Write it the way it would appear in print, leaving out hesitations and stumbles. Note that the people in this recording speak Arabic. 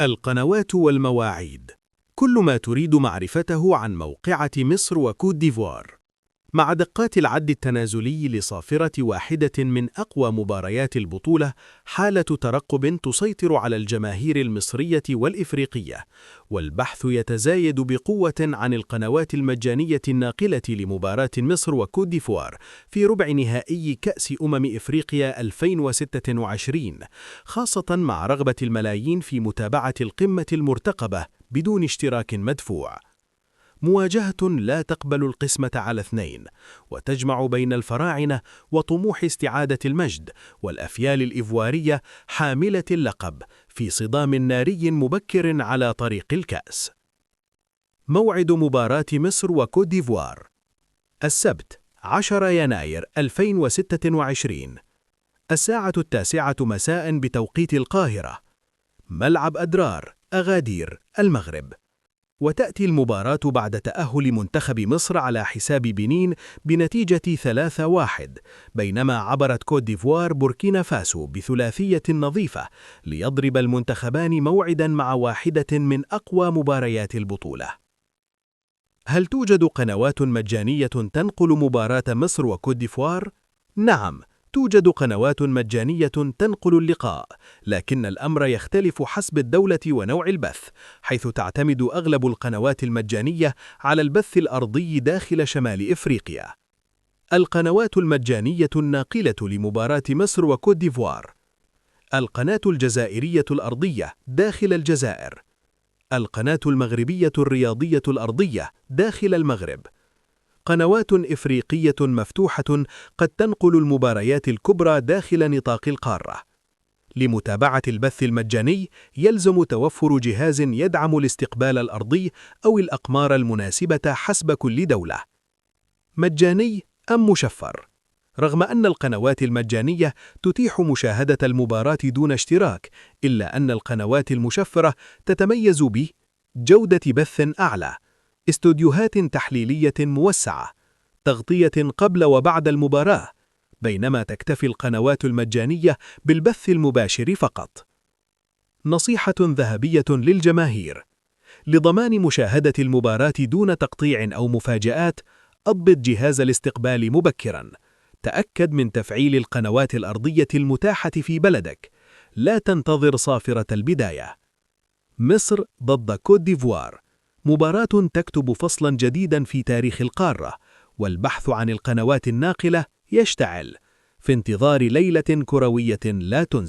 القنوات والمواعيد. كل ما تريد معرفته عن موقعة مصر وكوت ديفوار. مع دقات العد التنازلي لصافرة واحدة من أقوى مباريات البطولة، حالة ترقب تسيطر على الجماهير المصرية والإفريقية، والبحث يتزايد بقوة عن القنوات المجانية الناقلة لمباراة مصر وكوت ديفوار في ربع نهائي كأس إفريقيا 2026، خاصة مع رغبة الملايين في متابعة القمة المرتقبة بدون اشتراك مدفوع. مواجهة لا تقبل القسمة على اثنين، وتجمع بين الفراعنة وطموح استعادة المجد والأفيال الإيفوارية حاملة اللقب في صدام ناري مبكر على طريق الكأس. موعد مباراة مصر وكوت ديفوار: السبت 10 يناير 2026، الساعة 9 مساء بتوقيت القاهرة، ملعب أدرار، أغادير، المغرب. وتأتي المباراة بعد تأهل منتخب مصر على حساب بنين بنتيجة 3-1، بينما عبرت كوت ديفوار بوركينا فاسو بثلاثية نظيفة ليضرب المنتخبان موعدا مع واحدة من أقوى مباريات البطولة. هل توجد قنوات مجانية تنقل مباراة مصر وكوت ديفوار؟ نعم، توجد قنوات مجانية تنقل اللقاء، لكن الأمر يختلف حسب الدولة ونوع البث، حيث تعتمد أغلب القنوات المجانية على البث الأرضي داخل شمال إفريقيا. القنوات المجانية الناقلة لمباراة مصر وكوت ديفوار: القناة الجزائرية الأرضية داخل الجزائر، القناة المغربية الرياضية الأرضية داخل المغرب. قنوات إفريقية مفتوحة قد تنقل المباريات الكبرى داخل نطاق القارة. لمتابعة البث المجاني يلزم توفر جهاز يدعم الاستقبال الأرضي أو الأقمار المناسبة حسب كل دولة. مجاني أم مشفر؟ رغم أن القنوات المجانية تتيح مشاهدة المباراة دون اشتراك، إلا أن القنوات المشفرة تتميز بجودة بث أعلى، استوديوهات تحليلية موسعة، تغطية قبل وبعد المباراة، بينما تكتفي القنوات المجانية بالبث المباشر فقط. نصيحة ذهبية للجماهير: لضمان مشاهدة المباراة دون تقطيع أو مفاجآت، أضبط جهاز الاستقبال مبكراً. تأكد من تفعيل القنوات الأرضية المتاحة في بلدك. لا تنتظر صافرة البداية. مصر ضد كوت ديفوار، مباراة تكتب فصلاً جديداً في تاريخ القارة، والبحث عن القنوات الناقلة يشتعل في انتظار ليلة كروية لا تنسى.